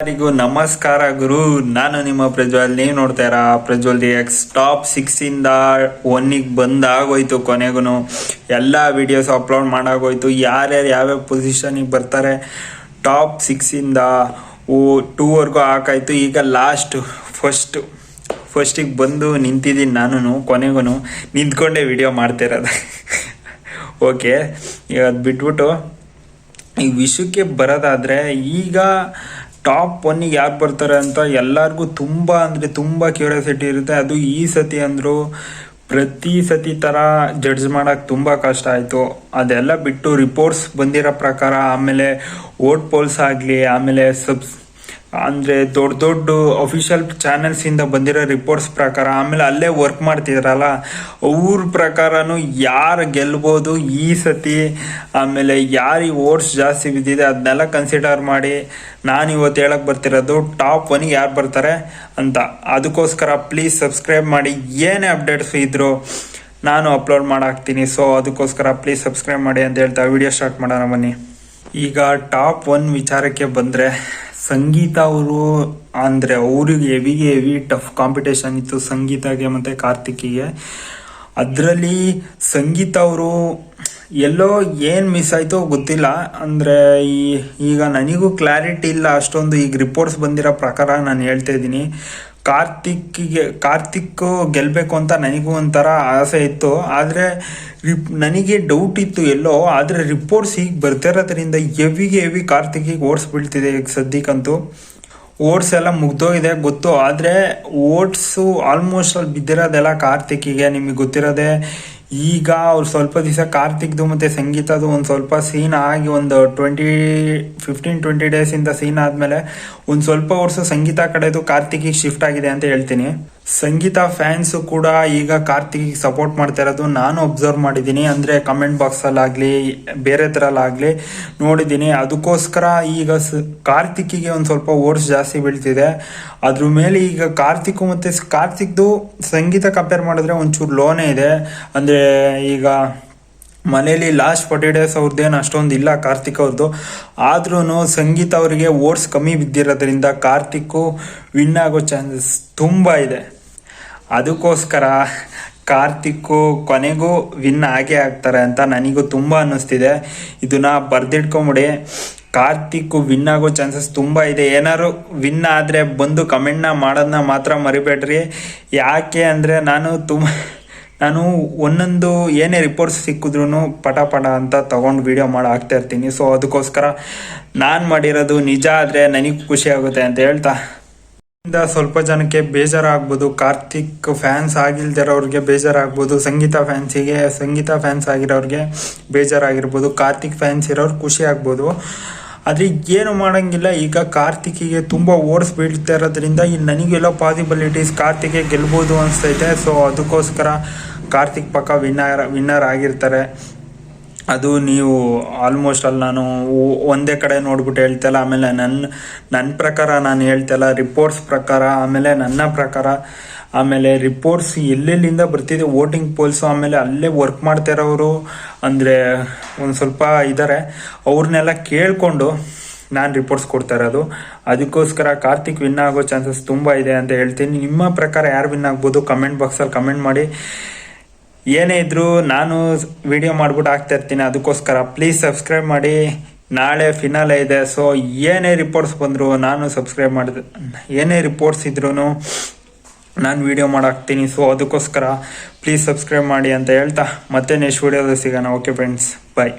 ಎಲ್ಲರಿಗೂ ನಮಸ್ಕಾರ ಗುರು. ನಾನು ನಿಮ್ಮ ಪ್ರಜ್ವಲ್. ನೀವು ನೋಡ್ತಾ ಇರ ಪ್ರಜ್ವಲ್ ರಿಯಾಕ್ಟ್ಸ್. ಟಾಪ್ 6 ಇಂದ 1ಗೆ ಬಂದಾಗೋಯ್ತು. ಕೊನೆಗೂ ಎಲ್ಲ ವಿಡಿಯೋಸ್ ಅಪ್ಲೋಡ್ ಮಾಡಾಗೋಯ್ತು. ಯಾರ್ಯಾರು ಯಾವ್ಯಾವ ಪೊಸಿಷನಿಗೆ ಬರ್ತಾರೆ ಟಾಪ್ 6 ಇಂದ 2ವರೆಗೂ ಹಾಕಾಯ್ತು. ಈಗ ಲಾಸ್ಟ್ ಫಸ್ಟಿಗೆ ಬಂದು ನಿಂತಿದ್ದೀನಿ. ನಾನು ಕೊನೆಗೂ ನಿಂತ್ಕೊಂಡೇ ವಿಡಿಯೋ ಮಾಡ್ತಿರೋದು. ಓಕೆ, ಈಗ ಅದು ಬಿಟ್ಬಿಟ್ಟು ಈ ವಿಷಯಕ್ಕೆ ಬರೋದಾದರೆ, ಈಗ ಟಾಪ್ 1ಗೆ ಯಾರು ಬರ್ತಾರೆ ಅಂತ ಎಲ್ಲರಿಗೂ ತುಂಬ ಕ್ಯೂರಿಯಾಸಿಟಿ ಇರುತ್ತೆ. ಅದು ಈ ಸತಿ ಅಂದರು ಪ್ರತಿ ಸತಿ ಥರ ಜಡ್ಜ್ ಮಾಡೋಕ್ಕೆ ತುಂಬ ಕಷ್ಟ ಆಯಿತು. ಅದೆಲ್ಲ ಬಿಟ್ಟು ರಿಪೋರ್ಟ್ಸ್ ಬಂದಿರೋ ಪ್ರಕಾರ, ಆಮೇಲೆ ವೋಟ್ ಪೋಲ್ಸ್ ಆಗಲಿ, ಆಮೇಲೆ ಅಂದರೆ ದೊಡ್ಡ ಅಫಿಷಿಯಲ್ ಚಾನೆಲ್ಸಿಂದ ಬಂದಿರೋ ರಿಪೋರ್ಟ್ಸ್ ಪ್ರಕಾರ, ಆಮೇಲೆ ಅಲ್ಲೇ ವರ್ಕ್ ಮಾಡ್ತಿದ್ರಲ್ಲ ಅವ್ರ ಪ್ರಕಾರನೂ ಯಾರು ಗೆಲ್ಬೋದು ಈ ಸತಿ, ಆಮೇಲೆ ಯಾರಿಗೆ ವೋಟ್ಸ್ ಜಾಸ್ತಿ ಬಿದ್ದಿದೆ ಅದನ್ನೆಲ್ಲ ಕನ್ಸಿಡರ್ ಮಾಡಿ ನಾನು ಇವತ್ತು ಹೇಳಕ್ಕೆ ಬರ್ತಿರೋದು ಟಾಪ್ 1ಗೆ ಯಾರು ಬರ್ತಾರೆ ಅಂತ. ಅದಕ್ಕೋಸ್ಕರ ಪ್ಲೀಸ್ ಸಬ್ಸ್ಕ್ರೈಬ್ ಮಾಡಿ. ಏನೇ ಅಪ್ಡೇಟ್ಸ್ ಇದ್ರು ನಾನು ಅಪ್ಲೋಡ್ ಮಾಡಾಕ್ತೀನಿ. ಸೊ ಅದಕ್ಕೋಸ್ಕರ ಪ್ಲೀಸ್ ಸಬ್ಸ್ಕ್ರೈಬ್ ಮಾಡಿ ಅಂತ ಹೇಳ್ತಾ ವಿಡಿಯೋ ಸ್ಟಾರ್ಟ್ ಮಾಡೋಣ ಬನ್ನಿ. ಈಗ ಟಾಪ್ 1 ವಿಚಾರಕ್ಕೆ ಬಂದರೆ, ಸಂಗೀತ ಅವರು ಅಂದರೆ ಅವ್ರಿಗೆ ಹೆವಿ ಟಫ್ ಕಾಂಪಿಟೇಷನ್ ಇತ್ತು ಸಂಗೀತಗೆ ಮತ್ತು ಕಾರ್ತಿಕ್ಕಿಗೆ. ಅದರಲ್ಲಿ ಸಂಗೀತ ಅವರು ಎಲ್ಲೋ ಏನು ಮಿಸ್ ಆಯಿತೋ ಗೊತ್ತಿಲ್ಲ. ಅಂದರೆ ಈಗ ನನಗೂ ಕ್ಲಾರಿಟಿ ಇಲ್ಲ ಅಷ್ಟೊಂದು. ಈಗ ರಿಪೋರ್ಟ್ಸ್ ಬಂದಿರೋ ಪ್ರಕಾರ ನಾನು ಹೇಳ್ತಾ ಇದ್ದೀನಿ, ಕಾರ್ತಿಕ್ ಗೆಲ್ಲಬೇಕು ಅಂತ ನನಗೂ ಒಂಥರ ಆಸೆ ಇತ್ತು. ಆದರೆ ನನಗೆ ಡೌಟ್ ಇತ್ತು ಎಲ್ಲೋ. ಆದರೆ ರಿಪೋರ್ಟ್ಸ್ ಈಗ ಬರ್ತಿರೋದ್ರಿಂದ ಹೆವಿ ಕಾರ್ತಿಕ್ಕಿಗೆ ಓಟ್ಸ್ ಬೀಳ್ತಿದೆ. ಈಗ ಸದ್ಯಕ್ಕಂತೂ ಓಟ್ಸ್ ಎಲ್ಲ ಮುಗ್ದೋಗಿದೆ ಗೊತ್ತು. ಆದರೆ ಓಟ್ಸು ಆಲ್ಮೋಸ್ಟ್ ಅಲ್ಲಿ ಬಿದ್ದಿರೋದೆಲ್ಲ ಕಾರ್ತಿಕ್ಕಿಗೆ. ನಿಮಗೆ ಗೊತ್ತಿರೋದೆ, ಈಗ ಅವ್ರು ಸ್ವಲ್ಪ ದಿವಸ ಕಾರ್ತಿಕ್ದು ಮತ್ತು ಸಂಗೀತದು ಒಂದು ಸ್ವಲ್ಪ ಸೀನ್ ಆಗಿ ಒಂದು 15-20 ಡೇಸಿಂದ ಸೀನ್ ಆದಮೇಲೆ ಒಂದು ಸ್ವಲ್ಪ ವರ್ಷ ಸಂಗೀತ ಕಡೆದು ಕಾರ್ತಿಕ್ಕಿಗೆ ಶಿಫ್ಟ್ ಆಗಿದೆ ಅಂತ ಹೇಳ್ತೀನಿ. ಸಂಗೀತ ಫ್ಯಾನ್ಸು ಕೂಡ ಈಗ ಕಾರ್ತಿಕ್ಕಿಗೆ ಸಪೋರ್ಟ್ ಮಾಡ್ತಾ ಇರೋದು ನಾನು ಅಬ್ಸರ್ವ್ ಮಾಡಿದ್ದೀನಿ. ಅಂದರೆ ಕಮೆಂಟ್ ಬಾಕ್ಸಲ್ಲಾಗಲಿ ಬೇರೆ ಥರಲ್ಲಾಗಲಿ ನೋಡಿದ್ದೀನಿ. ಅದಕ್ಕೋಸ್ಕರ ಈಗ ಕಾರ್ತಿಕ್ಕಿಗೆ ಒಂದು ಸ್ವಲ್ಪ ಓಟ್ಸ್ ಜಾಸ್ತಿ ಬೀಳ್ತಿದೆ. ಅದ್ರ ಮೇಲೆ ಈಗ ಕಾರ್ತಿಕ್ದು ಸಂಗೀತ ಕಂಪೇರ್ ಮಾಡಿದ್ರೆ ಒಂಚೂರು ಲೋನೇ ಇದೆ. ಅಂದರೆ ಈಗ ಮನೇಲಿ ಲಾಸ್ಟ್ 40 ಡೇಸ್ ಅವ್ರದ್ದೇನು ಅಷ್ಟೊಂದು ಇಲ್ಲ ಕಾರ್ತಿಕ್ ಅವ್ರದ್ದು. ಆದ್ರೂ ಸಂಗೀತ ಅವರಿಗೆ ಓಟ್ಸ್ ಕಮ್ಮಿ ಬಿದ್ದಿರೋದ್ರಿಂದ ಕಾರ್ತಿಕ್ಕು ವಿನ್ ಆಗೋ ಚಾನ್ಸಸ್ ತುಂಬ ಇದೆ. ಅದಕ್ಕೋಸ್ಕರ ಕಾರ್ತಿಕ್ಕು ಕೊನೆಗೂ ವಿನ್ ಆಗೇ ಆಗ್ತಾರೆ ಅಂತ ನನಗೂ ತುಂಬ ಅನ್ನಿಸ್ತಿದೆ. ಇದನ್ನ ಬರ್ದಿಟ್ಕೊಂಬಿಡಿ. ಕಾರ್ತಿಕ್ ವಿನ್ ಆಗೋ ಚಾನ್ಸಸ್ ತುಂಬ ಇದೆ. ಏನಾದ್ರು ವಿನ್ ಆದರೆ ಬಂದು ಕಮೆಂಟ್ನ ಮಾಡೋದನ್ನ ಮಾತ್ರ ಮರಿಬೇಡ್ರಿ. ಯಾಕೆ ಅಂದರೆ ನಾನು ಒಂದೊಂದು ಏನೇ ರಿಪೋರ್ಟ್ಸ್ ಸಿಕ್ಕಿದ್ರು ಪಟ ಅಂತ ತೊಗೊಂಡು ವಿಡಿಯೋ ಮಾಡಿ ಹಾಕ್ತಾ ಇರ್ತೀನಿ. ಸೊ ಅದಕ್ಕೋಸ್ಕರ ನಾನು ಮಾಡಿರೋದು ನಿಜ ಆದರೆ ನನಗೆ ಖುಷಿ ಆಗುತ್ತೆ ಅಂತ ಹೇಳ್ತಾ, ಸ್ವಲ್ಪ ಜನಕ್ಕೆ ಬೇಜಾರಾಗ್ಬೋದು. ಕಾರ್ತಿಕ್ ಫ್ಯಾನ್ಸ್ ಆಗಿಲ್ದಿರೋರಿಗೆ ಬೇಜಾರಾಗ್ಬೋದು. ಸಂಗೀತ ಫ್ಯಾನ್ಸ್ ಆಗಿರೋರಿಗೆ ಬೇಜಾರಾಗಿರ್ಬೋದು. ಕಾರ್ತಿಕ್ ಫ್ಯಾನ್ಸ್ ಇರೋರು ಖುಷಿ ಆಗ್ಬೋದು. ಆದರೆ ಏನು ಮಾಡೋಂಗಿಲ್ಲ. ಈಗ ಕಾರ್ತಿಕ್ಕಿಗೆ ತುಂಬ ಓಟ್ಸ್ ಬೀಳ್ತಾ ಇರೋದ್ರಿಂದ ಇಲ್ಲಿ ನನಗೆಲ್ಲೋ ಪಾಸಿಬಿಲಿಟೀಸ್ ಕಾರ್ತಿಕ್ಗೆ ಗೆಲ್ಬೋದು ಅನಿಸ್ತೈತೆ. ಸೊ ಅದಕ್ಕೋಸ್ಕರ ಕಾರ್ತಿಕ್ ಪಕ್ಕ ವಿನ್ನರ್ ಆಗಿರ್ತಾರೆ. ಅದು ನೀವು ಆಲ್ಮೋಸ್ಟ್ ಅಲ್ಲಿ ನಾನು ಒಂದೇ ಕಡೆ ನೋಡ್ಬಿಟ್ಟು ಹೇಳ್ತಲ್ಲ. ಆಮೇಲೆ ನನ್ನ ಪ್ರಕಾರ ನಾನು ಹೇಳ್ತಲ್ಲ, ರಿಪೋರ್ಟ್ಸ್ ಪ್ರಕಾರ, ಆಮೇಲೆ ನನ್ನ ಪ್ರಕಾರ, ಆಮೇಲೆ ರಿಪೋರ್ಟ್ಸ್ ಎಲ್ಲೆಲ್ಲಿಂದ ಬರ್ತಿದೆ ವೋಟಿಂಗ್ ಪೋಲ್ಸು, ಆಮೇಲೆ ಅಲ್ಲೇ ವರ್ಕ್ ಮಾಡ್ತಾ ಇರೋರು ಅಂದರೆ ಒಂದು ಸ್ವಲ್ಪ ಇದ್ದಾರೆ. ಅವ್ರನ್ನೆಲ್ಲ ಕೇಳಿಕೊಂಡು ನಾನು ರಿಪೋರ್ಟ್ಸ್ ಕೊಡ್ತಾ ಇರೋದು. ಅದಕ್ಕೋಸ್ಕರ ಕಾರ್ತಿಕ್ ವಿನ್ ಆಗೋ ಚಾನ್ಸಸ್ ತುಂಬ ಇದೆ ಅಂತ ಹೇಳ್ತೀನಿ. ನಿಮ್ಮ ಪ್ರಕಾರ ಯಾರು ವಿನ್ ಆಗ್ಬೋದು ಕಮೆಂಟ್ ಬಾಕ್ಸಲ್ಲಿ ಕಮೆಂಟ್ ಮಾಡಿ. ಏನೇ ಇದ್ರೂ ನಾನು ವಿಡಿಯೋ ಮಾಡ್ಬಿಟ್ಟು ಹಾಕ್ತಾ ಇರ್ತೀನಿ. ಅದಕ್ಕೋಸ್ಕರ ಪ್ಲೀಸ್ ಸಬ್ಸ್ಕ್ರೈಬ್ ಮಾಡಿ. ನಾಳೆ ಫಿನಾಲೆ ಇದೆ. ಸೊ ಏನೇ ರಿಪೋರ್ಟ್ಸ್ ಬಂದರೂ ನಾನು ಸಬ್ಸ್ಕ್ರೈಬ್ ಮಾಡಿದೆ, ಏನೇ ರಿಪೋರ್ಟ್ಸ್ ಇದ್ರೂ ನಾನು ವಿಡಿಯೋ ಮಾಡಾಕ್ತೀನಿ. ಸೊ ಅದಕ್ಕೋಸ್ಕರ ಪ್ಲೀಸ್ ಸಬ್ಸ್ಕ್ರೈಬ್ ಮಾಡಿ ಅಂತ ಹೇಳ್ತಾ ಮತ್ತೆ ನೆಕ್ಸ್ಟ್ ವಿಡಿಯೋದಲ್ಲಿ ಸಿಗೋಣ. ಓಕೆ ಫ್ರೆಂಡ್ಸ್, ಬಾಯ್.